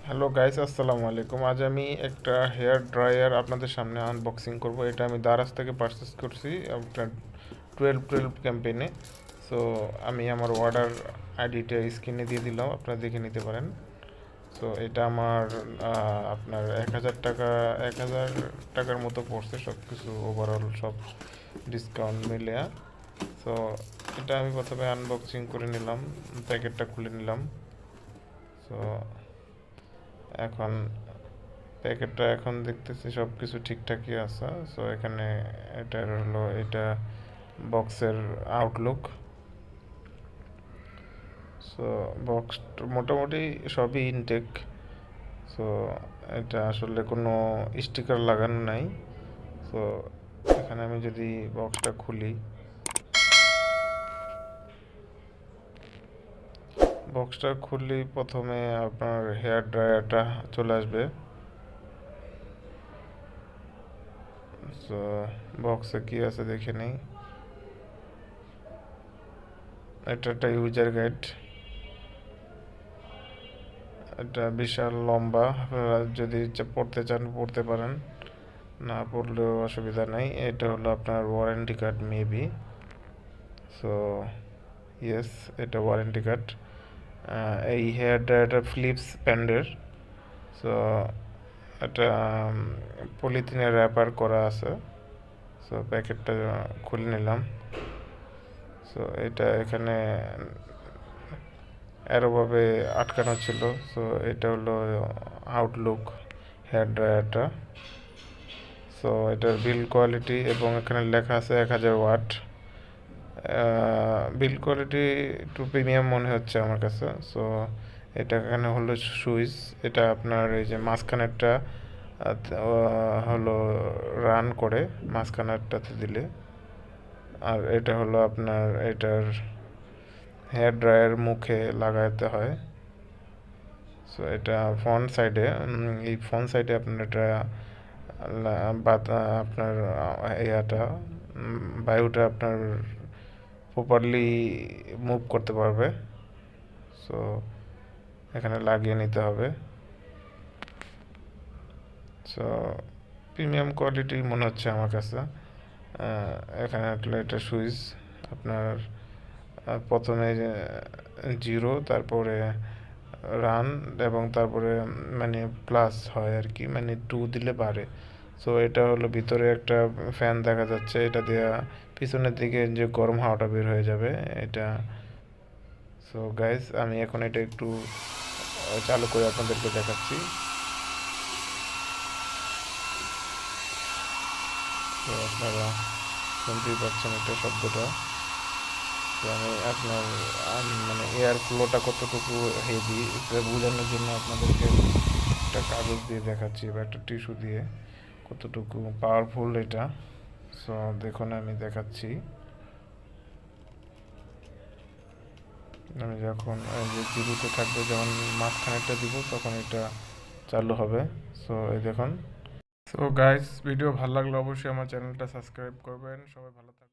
Hello guys, আসসালামু আলাইকুম। আজ আমি একটা হেয়ার ড্রায়ার আপনাদের সামনে আনবক্সিং করব। এটা আমি দারাজ থেকে পারচেস করছি আপনার 12-12 ক্যাম্পেইনে। সো আমি আমার অর্ডার আইডিটা স্ক্রিনে দিয়ে দিলাম, আপনারা দেখে নিতে পারেন। সো এটা আমার আপনার 1,000 টাকা, 1,000 টাকার মতো পড়ছে সব কিছু, ওভারঅল সব ডিসকাউন্ট মিলে। সো এটা আমি প্রথমে আনবক্সিং করে নিলাম, প্যাকেটটা খুলে নিলাম। সো এখন প্যাকেটটা এখন দেখতেছি সব কিছু ঠিকঠাকই আছে। সো এখানে এটা বক্সের আউটলুক। সো বক্স মোটামুটি সবই ইনটেক। সো এটা আসলে কোনো স্টিকার লাগানো নাই। সো এখানে আমি যদি বক্সটা খুলি, প্রথমে আপনার হেয়ার ড্রায়ারটা চলে আসবে। সো বক্সে কি আছে দেখে নেই। এটা একটা ইউজার গাইড। এটা বিশাল লম্বা, আপনারা যদি পড়তে চান পড়তে পারেন, না পড়লেও অসুবিধা নেই। এটা হলো আপনার warranty card maybe. So yes, এটা ওয়ারেন্টি কার্ড। এই হেয়ার ড্রায়ারটা ফিলিপস ব্র্যান্ডের। সো এটা পলিথিনের র্যাপার করা আছে। সো প্যাকেটটা খুলে নিলাম। সো এটা এখানে এরোভাবে আটকানো ছিল। সো এটা হলো আউটলুক হেয়ার ড্রায়ারটা। সো এটার বিল কোয়ালিটি এবং এখানে লেখা আছে 1,000 ওয়াট। বিল কোয়ালিটি একটু প্রিমিয়াম মনে হচ্ছে আমার কাছে। সো এটা এখানে হলো সুইচ। এটা আপনার এই যে মাঝখানেরটা হলো রান করে মাঝখানেরটাতে দিলে, আর এটা হলো আপনার এটার হেয়ার ড্রায়ার মুখে লাগাতে হয়। সো এটা ফ্রন্ট সাইডে, এই ফ্রন্ট সাইডে আপনার এটা আপনার ইয়াটা বায়ুটা আপনার প্রপারলি মুভ করতে পারবে। সো এখানে লাগিয়ে নিতে হবে। সো প্রিমিয়াম কোয়ালিটি মনে হচ্ছে আমার কাছে। এখানে এটা সুইচ আপনার প্রথমে জিরো, তারপরে রান, এবং তারপরে মানে প্লাস হয় আর কি, মানে 2 দিলে বাড়ে। সো এটা হলো ভিতরে একটা ফ্যান দেখা যাচ্ছে, এটা দেওয়া পিছনের দিকে যে গরম হাওয়াটা বের হয়ে যাবে এটা। সো গাইস, আমি এখন এটা একটু চালু করে আপনাদেরকে দেখাচ্ছি। তো আপনারা শুনতেই পাচ্ছেন এটা শব্দটা। তো আমি আপনার মানে এয়ার ফ্লোটা কতটুকু হেভি এটা বোঝানোর জন্য আপনাদেরকে একটা কাগজ দিয়ে দেখাচ্ছি বা একটা টিস্যু দিয়ে কতটুকু পাওয়ারফুল এটা। সো দেখুন, আমি দেখাচ্ছি। আমি যখন এই যে জিরোতে থাকবে, যখন মাঝখানেরটা দিব তখন এটা চালু হবে। সো এই দেখুন। সো গাইস, ভিডিও ভালো লাগলে অবশ্যই আমার চ্যানেলটা সাবস্ক্রাইব করবেন। সবাই ভালো থাকবেন।